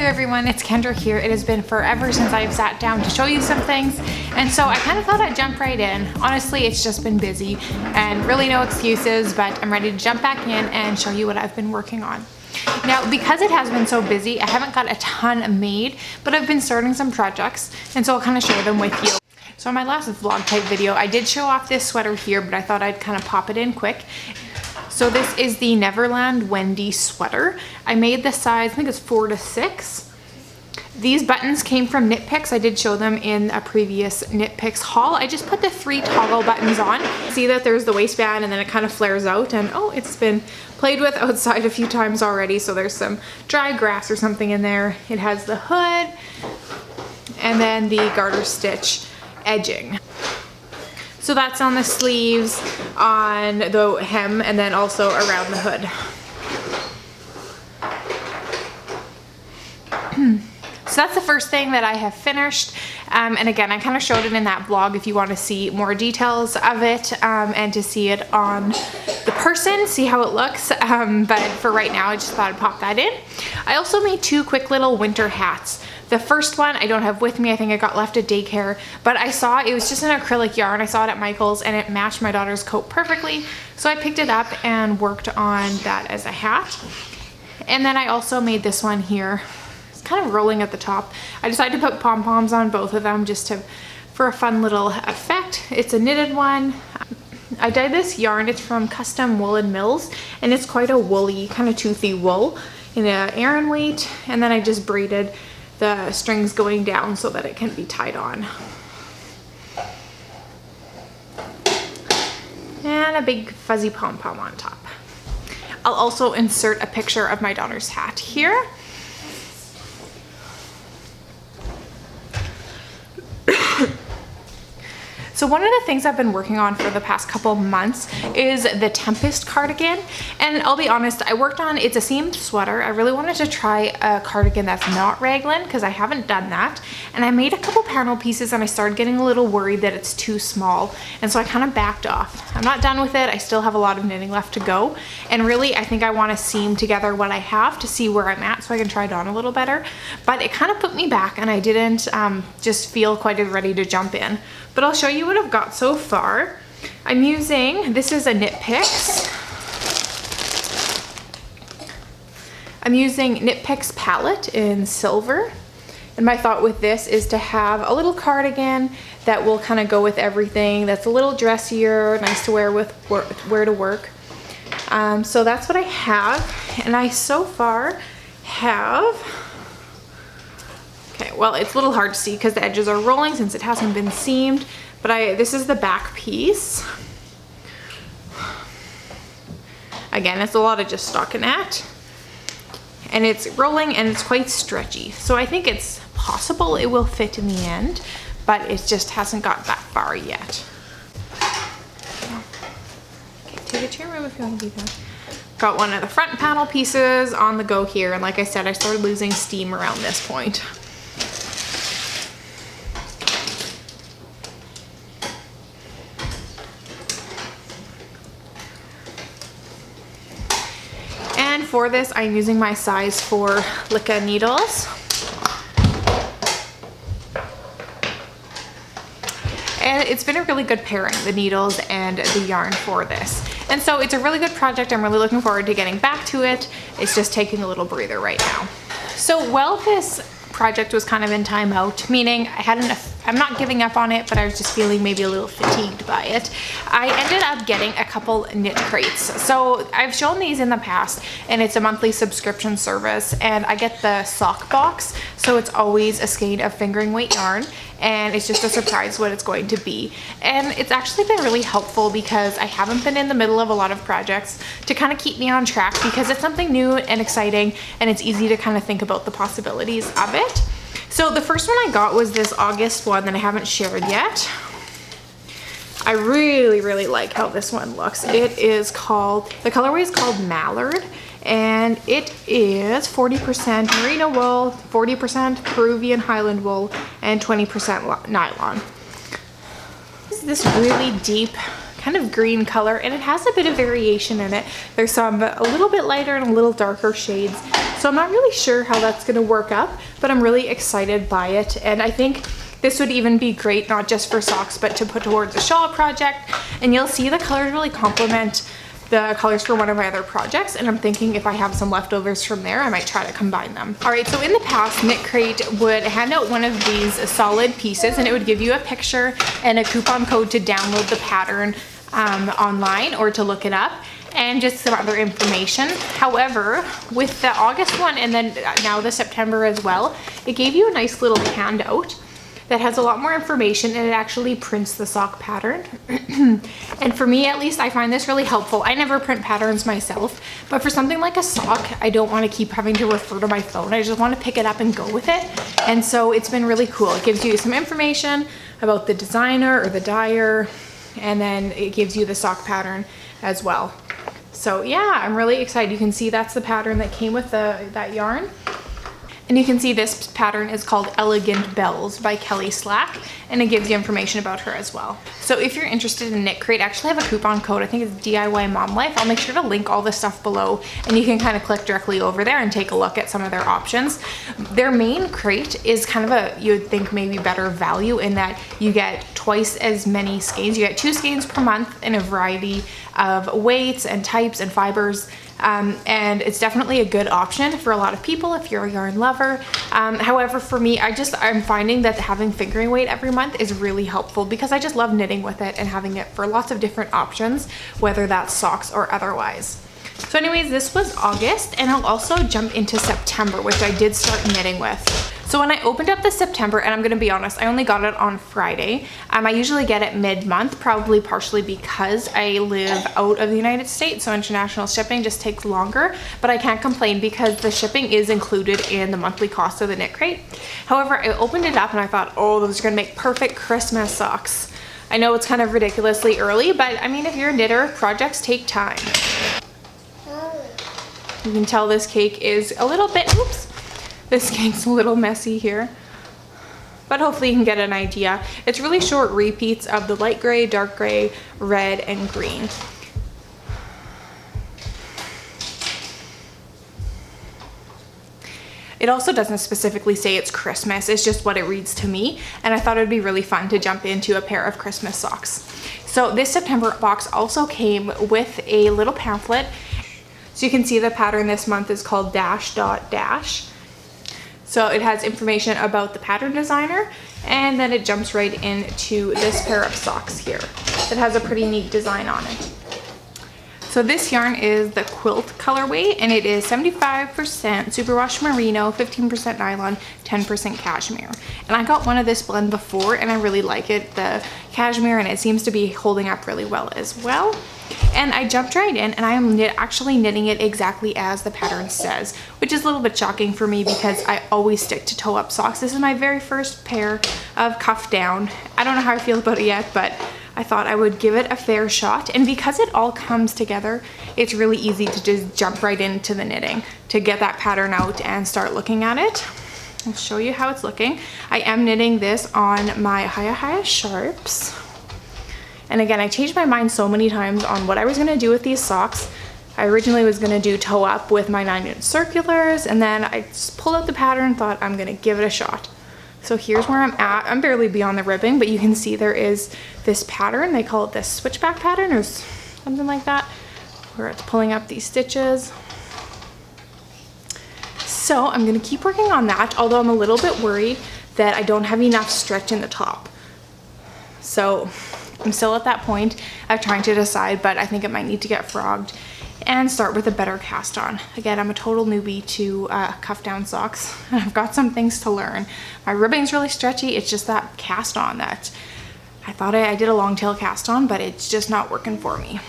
there everyone, it's Kendra here. It has been forever since I've sat down to show you some things, and so I kind of thought I'd jump right in. Honestly, it's just been busy and really no excuses, but I'm ready to jump back in and show you what I've been working on. Now, because it has been so busy, I haven't got a ton made, but I've been starting some projects, and so I'll kind of share them with you. So in my last vlog type video, I did show off this sweater here, but I thought I'd kind of pop it in quick. So this is the Netherland Wendy sweater. I made the size, I think it's 4 to 6. These buttons came from Knit Picks. I did show them in a previous Knit Picks haul. I just put the 3 toggle buttons on. See that there's the waistband and then it kind of flares out, and oh, it's been played with outside a few times already, so there's some dry grass or something in there. It has the hood and then the garter stitch edging. So that's on the sleeves, on the hem, and then also around the hood. So that's the first thing that I have finished. And again, I kind of showed it in that vlog if you want to see more details of it and to see it on the person, see how it looks. But for right now, I just thought I'd pop that in. I also made 2 quick little winter hats. The first one I don't have with me, I think I got left at daycare, but I saw it was just an acrylic yarn. I saw it at Michael's and it matched my daughter's coat perfectly. So I picked it up and worked on that as a hat. And then I also made this one here. It's kind of rolling at the top. I decided to put pom-poms on both of them just for a fun little effect. It's a knitted one. I dyed this yarn. It's from Custom Woolen Mills and it's quite a woolly, kind of toothy wool in an Aran weight. And then I just braided the strings going down so that it can be tied on. And a big fuzzy pom-pom on top. I'll also insert a picture of my daughter's hat here. So one of the things I've been working on for the past couple months is the Tempest cardigan. And I'll be honest, I worked on, it's a seamed sweater. I really wanted to try a cardigan that's not raglan because I haven't done that. And I made a couple panel pieces and I started getting a little worried that it's too small. And so I kind of backed off. I'm not done with it. I still have a lot of knitting left to go. And really, I think I want to seam together what I have to see where I'm at so I can try it on a little better. But it kind of put me back and I didn't just feel quite as ready to jump in. But I'll show you what I've got so far. I'm using, this is a Knit Picks. I'm using Knit Picks palette in silver. And my thought with this is to have a little cardigan that will kind of go with everything. That's a little dressier, nice to wear with wear to work. So that's what I have. And I so far have, okay, well, it's a little hard to see because the edges are rolling since it hasn't been seamed, but this is the back piece. Again, it's a lot of just stockinette, and it's rolling and it's quite stretchy. So I think it's possible it will fit in the end, but it just hasn't got that far yet. Okay, take it to your room if you want to do that. Got one of the front panel pieces on the go here, and like I said, I started losing steam around this point. And for this, I'm using my size 4 Licca needles. And it's been a really good pairing, the needles and the yarn for this. And so it's a really good project. I'm really looking forward to getting back to it. It's just taking a little breather right now. So while this project was kind of in timeout, meaning I'm not giving up on it, but I was just feeling maybe a little fatigued by it, I ended up getting a couple knit crates. So I've shown these in the past, and it's a monthly subscription service, and I get the sock box, so it's always a skein of fingering weight yarn, and it's just a surprise what it's going to be. And it's actually been really helpful because I haven't been in the middle of a lot of projects to kind of keep me on track because it's something new and exciting, and it's easy to kind of think about the possibilities of it. So the first one I got was this August one that I haven't shared yet. I really like how this one looks. It is called, the colorway is called Mallard, and it is 40% merino wool, 40% Peruvian Highland wool, and 20% nylon. This is this really deep kind of green color, and it has a bit of variation in it. There's some a little bit lighter and a little darker shades. So I'm not really sure how that's gonna work up, but I'm really excited by it. And I think this would even be great, not just for socks, but to put towards a shawl project. And you'll see the colors really complement the colors for one of my other projects, and I'm thinking if I have some leftovers from there, I might try to combine them. All right, so in the past, Knit Crate would hand out one of these solid pieces, and it would give you a picture and a coupon code to download the pattern online or to look it up, and just some other information. However, with the August one and then now the September as well, it gave you a nice little handout that has a lot more information, and it actually prints the sock pattern. And for me, at least, I find this really helpful. I never print patterns myself, but for something like a sock, I don't want to keep having to refer to my phone. I just want to pick it up and go with it. And so it's been really cool. It gives you some information about the designer or the dyer, and then it gives you the sock pattern as well. So yeah, I'm really excited. You can see that's the pattern that came with that yarn. And you can see this pattern is called Elegant Bells by Kelly Slack, and it gives you information about her as well. So if you're interested in Knit Crate, I actually have a coupon code. I think it's DIYMomLife. I'll make sure to link all this stuff below, and you can kind of click directly over there and take a look at some of their options. Their main crate is kind of you would think maybe better value in that you get twice as many skeins. You get 2 skeins per month in a variety of weights and types and fibers. And it's definitely a good option for a lot of people if you're a yarn lover. However, for me, I'm finding that having fingering weight every month is really helpful because I just love knitting with it and having it for lots of different options, whether that's socks or otherwise. So anyways, this was August, and I'll also jump into September, which I did start knitting with. So when I opened up the September, and I'm gonna be honest, I only got it on Friday. I usually get it mid-month, probably partially because I live out of the United States, so international shipping just takes longer, but I can't complain because the shipping is included in the monthly cost of the Knit Crate. However, I opened it up and I thought, oh, those are gonna make perfect Christmas socks. I know it's kind of ridiculously early, but I mean, if you're a knitter, projects take time. You can tell this cake is a little bit, oops, this cake's a little messy here, but hopefully you can get an idea. It's really short repeats of the light gray, dark gray, red, and green. It also doesn't specifically say it's Christmas, it's just what it reads to me, and I thought it would be really fun to jump into a pair of Christmas socks. So this September box also came with a little pamphlet. So you can see the pattern this month is called Dash Dot Dash. So it has information about the pattern designer, and then it jumps right into this pair of socks here. It has a pretty neat design on it. So this yarn is the quilt colorway, and it is 75% superwash merino, 15% nylon, 10% cashmere. And I got one of this blend before, and I really like it, the cashmere, and it seems to be holding up really well as well. And I jumped right in, and I am actually knitting it exactly as the pattern says, which is a little bit shocking for me because I always stick to toe-up socks. This is my very first pair of cuff down. I don't know how I feel about it yet, but I thought I would give it a fair shot. And because it all comes together, it's really easy to just jump right into the knitting, to get that pattern out and start looking at it. I'll show you how it's looking. I am knitting this on my Hiya Sharps. And again, I changed my mind so many times on what I was gonna do with these socks. I originally was gonna do toe up with my 9-inch circulars, and then I just pulled out the pattern and thought I'm gonna give it a shot. So here's where I'm at. I'm barely beyond the ribbing, but you can see there is this pattern. They call it the switchback pattern or something like that, where it's pulling up these stitches. So I'm gonna keep working on that, although I'm a little bit worried that I don't have enough stretch in the top. So I'm still at that point of trying to decide, but I think it might need to get frogged and start with a better cast on. Again, I'm a total newbie to cuff down socks. I've got some things to learn. My ribbing's really stretchy. It's just that cast on that I thought I did a long tail cast on, but it's just not working for me.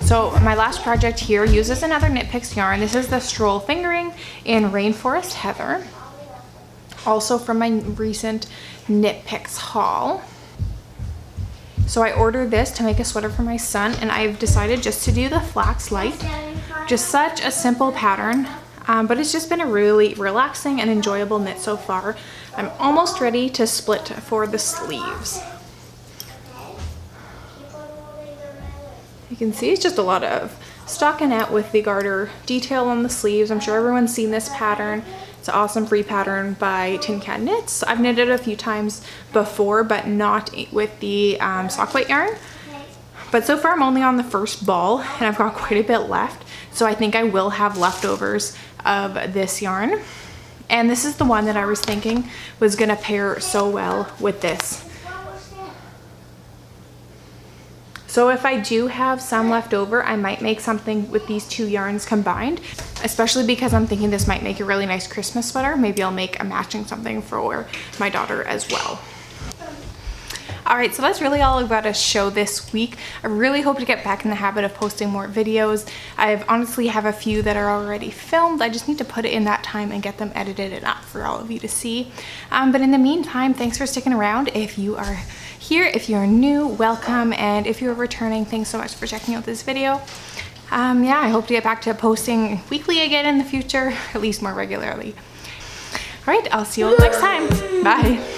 So my last project here uses another Knit Picks yarn. This is the Stroll fingering in Rainforest Heather, also from my recent Knit Picks haul. So I ordered this to make a sweater for my son, and I've decided just to do the flax light. Just such a simple pattern, but it's just been a really relaxing and enjoyable knit so far. I'm almost ready to split for the sleeves. You can see it's just a lot of stockinette with the garter detail on the sleeves. I'm sure everyone's seen this pattern. It's an awesome free pattern by Tin Can Knits. I've knitted a few times before, but not with the sock plate yarn. But so far I'm only on the first ball and I've got quite a bit left. So I think I will have leftovers of this yarn. And this is the one that I was thinking was gonna pair so well with this. So if I do have some left over, I might make something with these two yarns combined, especially because I'm thinking this might make a really nice Christmas sweater. Maybe I'll make a matching something for my daughter as well. All right, so that's really all I've got to show this week. I really hope to get back in the habit of posting more videos. I honestly have a few that are already filmed. I just need to put it in that time and get them edited and up for all of you to see. But in the meantime, thanks for sticking around. If you are here, if you're new, welcome. And if you're returning, thanks so much for checking out this video. Yeah, I hope to get back to posting weekly again in the future, at least more regularly. All right, I'll see you all next time. Bye.